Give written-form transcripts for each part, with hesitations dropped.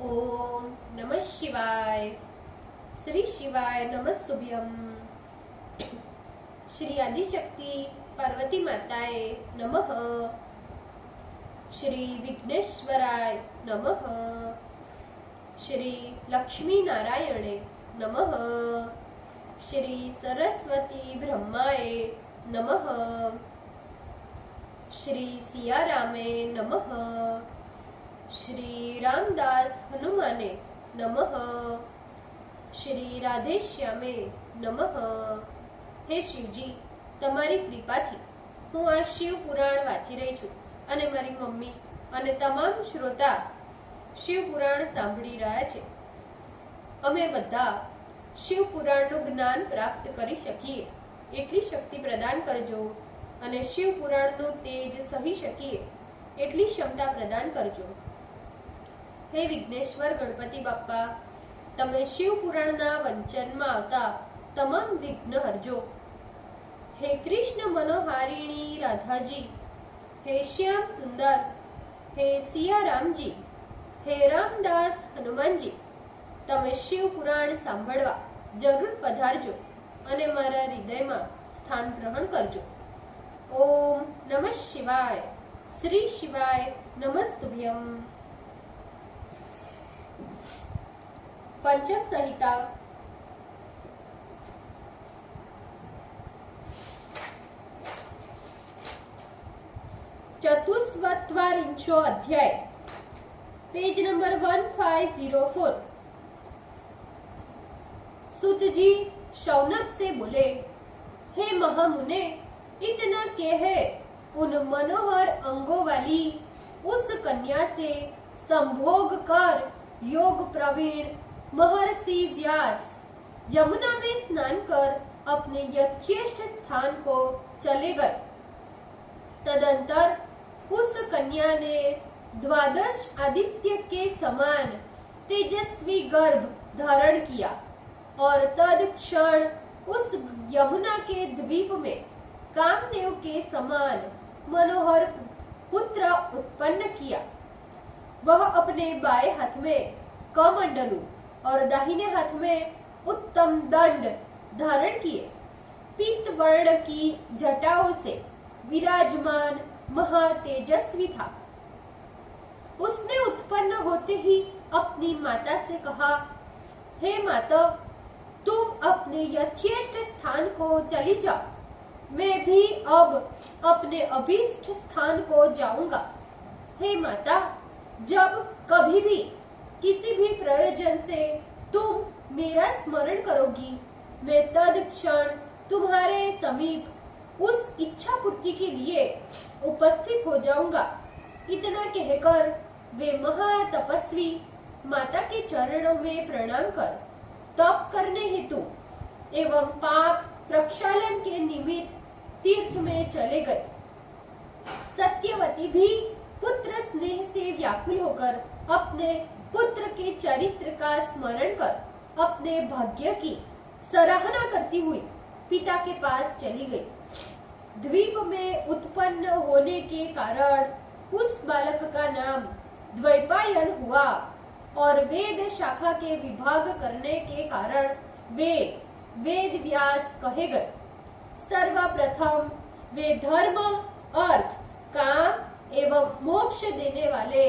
ओम नमः शिवाय। श्री शिवाय नमस्तुभ्यम। श्री आदिशक्ति पार्वती माताए नमः। श्री विघ्नेश्वराय नमः। श्री लक्ष्मी नारायणे नमः। श्री सरस्वती ब्रह्माय नमः। श्री सियारामे नमः। श्री रामदास हनुमाने नमः। श्री राधेश्यामे नमः। हे शिवजी, તમારી કૃપાથી હું આ શિવ પુરાણ વાંચી રહી છું અને મારી મમ્મી અને તમામ શ્રોતા શિવ પુરાણ સાંભળી રહ્યા છે। અમે બધા શિવ પુરાણનું જ્ઞાન પ્રાપ્ત કરી શકીએ એટલી શક્તિ પ્રદાન કરજો અને શિવ પુરાણનું તેજ સહી શકીએ એટલી ક્ષમતા પ્રદાન કરજો। હે વિઘ્નેશ્વર ગણપતિ બાપ્પા, તમે શિવ પુરાણના વંચનમાં આવતા તમામ વિઘ્ન હરજો। हे कृष्ण मनोहारिणी राधा जी, हे श्याम सुंदर, हे सिया राम जी, हे रामदास हनुमान जी, તમે શિવ પુરાણ સાંભળવા જરૂર પધારજો અને મારા હૃદયમાં સ્થાન ગ્રહણ કરજો। ઓમ નમઃ શિવાય। શ્રી શિવાય નમસ્તુભ્યમ। पंचम संहिता चतुस्वत्वारिंशो अध्याय, पेज नंबर 1504। सूत जी शौनक से बोले, हे महामुने, इतना कह उन मनोहर अंगों वाली उस कन्या से संभोग कर योग प्रवीण महर्षि व्यास यमुना में स्नान कर अपने यथेष्ट स्थान को चले गए। तदंतर उस कन्या ने द्वादश आदित्य के समान तेजस्वी गर्भ धारण किया और तत्क्षण उस यमुना के द्वीप में कामदेव के समान मनोहर पुत्र उत्पन्न किया। वह अपने बाएं हाथ में कमंडलू और दाहिने हाथ में उत्तम दंड धारण किए पीत वर्ण की जटाओं से विराजमान महातेजस्वी था। उसने उत्पन्न होते ही अपनी माता से कहा, हे माता, तुम अपने यथेष्ट स्थान को चली जाओ, मैं भी अब अपने अभीष्ट स्थान को जाऊंगा। हे माता, जब कभी भी किसी भी प्रयोजन से तुम मेरा स्मरण करोगी, मैं तत्क्षण तुम्हारे समीप उस इच्छा पूर्ति के लिए उपस्थित हो जाऊंगा। इतना कहकर वे महातपस्वी माता के चरणों में प्रणाम कर तप करने हेतु एवं पाप प्रक्षालन के निमित्त तीर्थ में चले गए। सत्यवती भी पुत्र स्नेह से व्याकुल होकर अपने पुत्र के चरित्र का स्मरण कर अपने भाग्य की सराहना करती हुई पिता के पास चली गई। द्वीप में उत्पन्न होने के कारण उस बालक का नाम द्वैपायन हुआ और वेद शाखा के विभाग करने के कारण वे वेद व्यास कहे गए। सर्वप्रथम वे धर्म, अर्थ, काम एवं मोक्ष देने वाले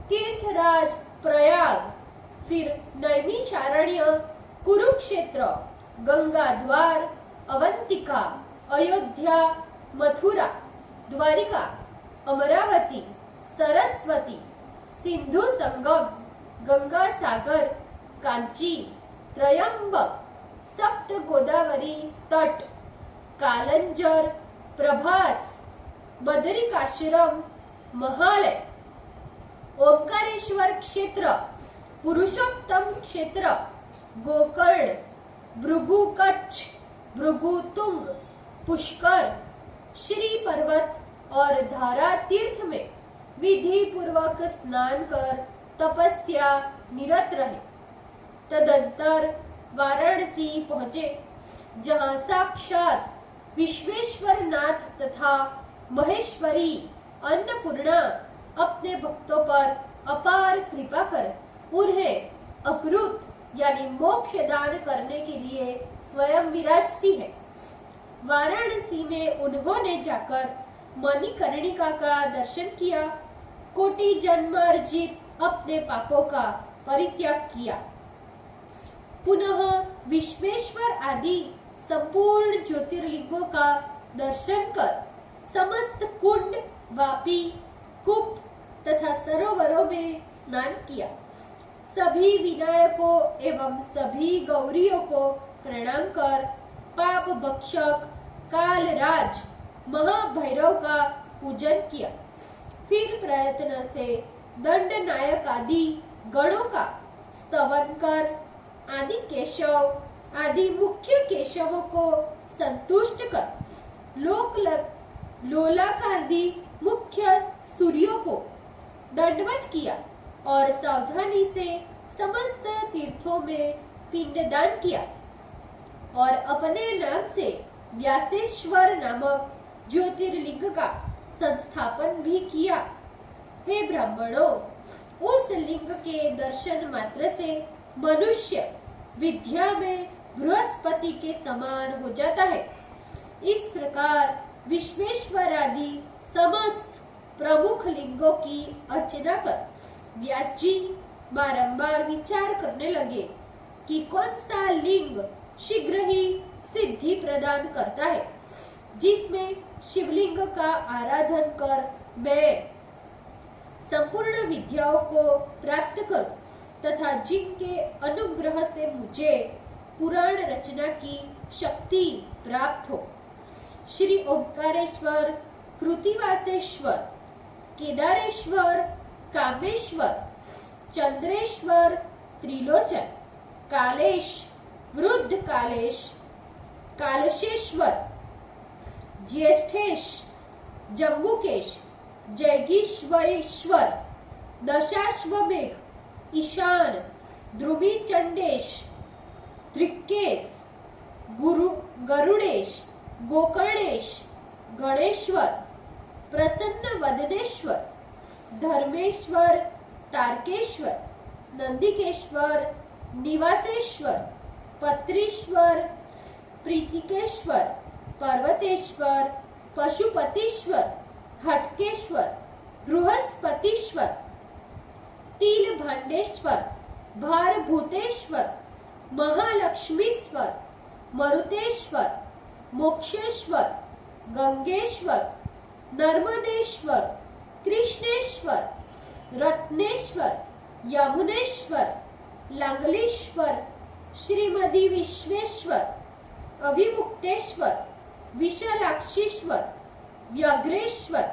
तीर्थराज प्रयाग, फिर नैमिषारण्य, कुरुक्षेत्र, गंगा द्वार, अवंतिका, अयोध्या, मथुरा, द्वारिका, अमरावती, सरस्वती, सिंधु संगम, गंगा सागर, कांची, त्रयंबक, सप्त गोदावरी तट, कालंजर, प्रभास, बदरिकाश्रम, महालय, ओंकारेश्वर क्षेत्र, पुरुषोत्तम क्षेत्र, गोकर्ण, भृगु कच्छ, भृगु तुंग, पुष्कर, श्री पर्वत और धारा तीर्थ में विधि पूर्वक स्नान कर तपस्या निरत रहे। तदंतर वाराणसी पहुंचे, जहां साक्षात विश्वेश्वर नाथ तथा महेश्वरी अन्नपूर्णा अपने भक्तों पर अपार कृपा कर उन्हें अपृत यानी मोक्ष दान करने के लिए स्वयं विराजती है। वाराणसी में उन्होंने जाकर मणिकर्णिका का दर्शन किया, कोटि जन्मार्जित अपने पापों का परित्याग किया। पुनः विश्वेश्वर आदि संपूर्ण ज्योतिर्लिंगों का दर्शन कर समस्त कुंड, वापी, कूप तथा सरोवरों में स्नान किया। सभी विनायकों एवं सभी गौरियों को प्रणाम कर पाप भक्षक कालराज महाभैरव का पूजन किया। फिर प्रयत्न से दंड नायक आदि गणों का स्तवन कर आदि केशव आदि मुख्य केशवों को संतुष्ट कर लोलाकादि मुख्य सूर्यों को दंडवत किया और सावधानी से समस्त तीर्थों में पिंडदान किया और अपने नाम से व्यासेश्वर नामक ज्योतिर्लिंग का संस्थापन भी किया। हे ब्राह्मणों, उस लिंग के दर्शन मात्र से मनुष्य विद्या में बृहस्पति के समान हो जाता है। इस प्रकार विश्वेश्वर आदि समस्त प्रमुख लिंगों की अर्चना कर व्यास जी बारंबार विचार करने लगे कि कौन सा लिंग शीघ्र ही सिद्धि प्रदान करता है, जिसमें शिवलिंग का आराधन कर मैं संपूर्ण विद्याओं को प्राप्त करूं तथा जिनके अनुग्रह से मुझे पुराण रचना की शक्ति प्राप्त हो। श्री ओंकारेश्वर, कृतिवासेश्वर, केदारेश्वर, कामेश्वर, चंद्रेश्वर, त्रिलोचन, कालेश, वृद्ध कालेश, कालशेश्वर, ज्येष्ठेश, जम्बुकेश, जैगीश्वरेश्वर, दशाश्वमेघ, ईशान, ध्रुवी चंडेश, त्रिकेश, गरुड़ेश, गोकर्णेश, गणेश्वर, प्रसन्न वदनेश्वर, धर्मेश्वर, तारकेश्वर, नंदिकेश्वर, निवासेश्वर, पत्रीश्वर, प्रीतिकेश्वर, पर्वतेश्वर, पशुपतीश्वर, हटकेश्वर, बृहस्पतीश्वर, तिल भांडेश्वर, भारभूतेश्वर, महालक्ष्मीश्वर, मरुतेश्वर, मोक्षेश्वर, गंगेश्वर, नर्मदेश्वर, कृष्णेश्वर, रत्नेश्वर, यमुनेश्वर, लांगलेश्वर, श्रीमती विश्वेश्वर, अभिमुक्तेश्वर, विशालाक्षीश्वर, व्याघ्रेश्वर,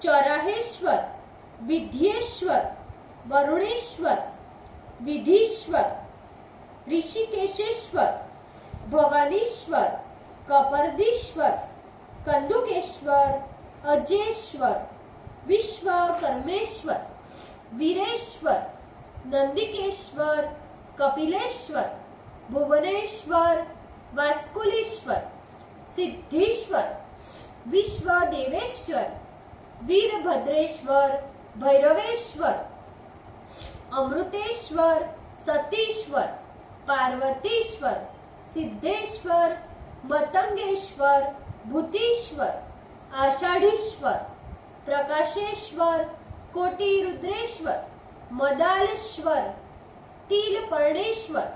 चौराहेश्वर, विद्येश्वर, वरुणेश्वर, विधीश्वर, ऋषिकेशेश्वर, भवानीश्वर, कपर्दीश्वर, कंदुकेश्वर, अजेश्वर, विश्वकर्मेश्वर, वीरेश्वर, नंदिकेश्वर, कपिलेश्वर, भुवनेश्वर, वास्कुलेश्वर, सिद्धेश्वर, विश्वदेवेश्वर, वीरभद्रेश्वर, भैरवेश्वर, अमृतेश्वर, सतीश्वर, पार्वतीश्वर, सिद्धेश्वर, मतंगेश्वर, भूतीश्वर, आषाढ़ीश्वर, प्रकाशेश्वर, कोटि रुद्रेश्वर, मदालेश्वर, तिलपर्णेश्वर,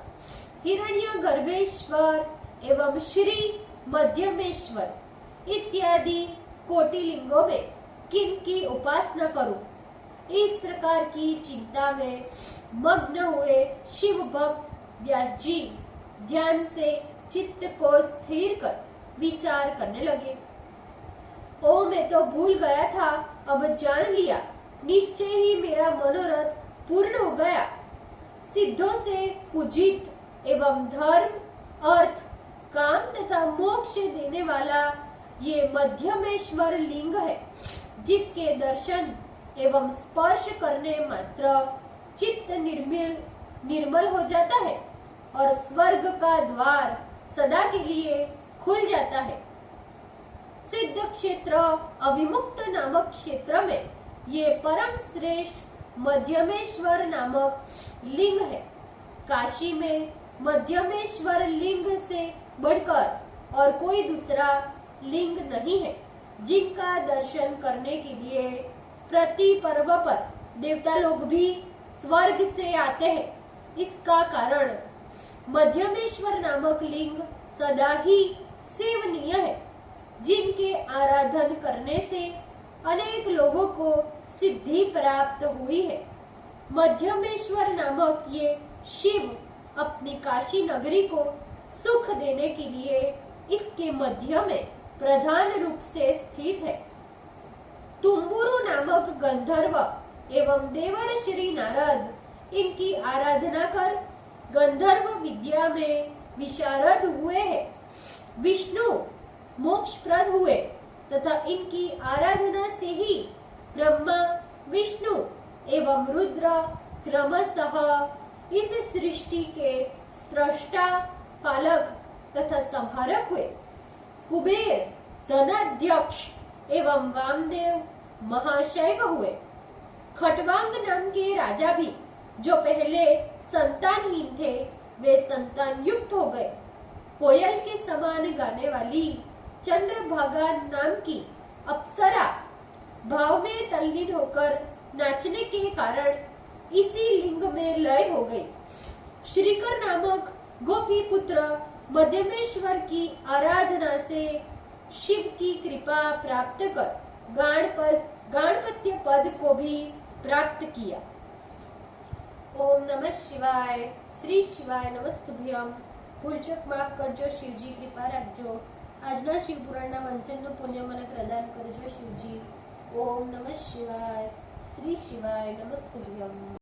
हिरण्यगर्भेश्वर एवं श्री मध्यमेश्वर इत्यादि कोटि लिंगों में किन की उपासना करूं? इस प्रकार की चिंता में मग्न हुए शिव भक्त व्यास जी ध्यान से चित्त को स्थिर कर विचार करने लगे। ओ, मैं तो भूल गया था, अब जान लिया, निश्चय ही मेरा मनोरथ पूर्ण हो गया। सिद्धों से पूजित एवं धर्म, अर्थ, काम तथा मोक्ष देने वाला ये मध्यमेश्वर लिंग है, जिसके दर्शन एवं स्पर्श करने मात्र चित्त निर्मल हो जाता है और स्वर्ग का द्वार सदा के लिए खुल जाता है। सिद्ध क्षेत्र अभिमुक्त नामक क्षेत्र में ये परम श्रेष्ठ मध्यमेश्वर नामक लिंग है। काशी में मध्यमेश्वर लिंग से बढ़कर और कोई दूसरा लिंग नहीं है, जिनका दर्शन करने के लिए प्रति पर्व पर देवता लोग भी स्वर्ग से आते हैं। इसका कारण मध्यमेश्वर नामक लिंग सदा ही सेवनीय है, जिनके आराधन करने से अनेक लोगों को सिद्धि प्राप्त हुई है। मध्यमेश्वर नामक ये शिव अपनी काशी नगरी को सुख देने के लिए इसके मध्य में प्रधान रूप से स्थित है। तुम्बुरु नामक गंधर्व एवं देवर श्री नारद इनकी आराधना कर गंधर्व विद्या में विशारद हुए हैं। विष्णु मोक्षप्रद हुए तथा इनकी आराधना से ही ब्रह्मा, विष्णु एवं रुद्र क्रमशः इस सृष्टि के स्रष्टा, पालक तथा संहारक हुए। कुबेर धनाध्यक्ष एवं वामदेव महाशैव हुए। खटवांग नाम के राजा भी, जो पहले संतानहीन थे, वे संतान युक्त हो गए। कोयल के समान गाने वाली चंद्रभागा नाम की अप्सरा भाव में तल्लीन होकर नाचने के कारण इसी लिंग में लय हो गई। श्रीकर नामक गोपी पुत्र मध्यमेश्वर की आराधना से शिव की कृपा प्राप्त कर गाणपत्य पद को भी प्राप्त किया। ओम नमः शिवाय। श्री शिवाय नमस्तुभ्यम। ભૂલચૂક માફ કરજો શિવજી, કૃપા રાખજો। આજના શિવ પુરાણના વંચનનું પુણ્ય મને પ્રદાન કરજો શિવજી। ઓમ નમઃ શિવાય। શ્રી શિવાય નમસ્તુભ્યમ।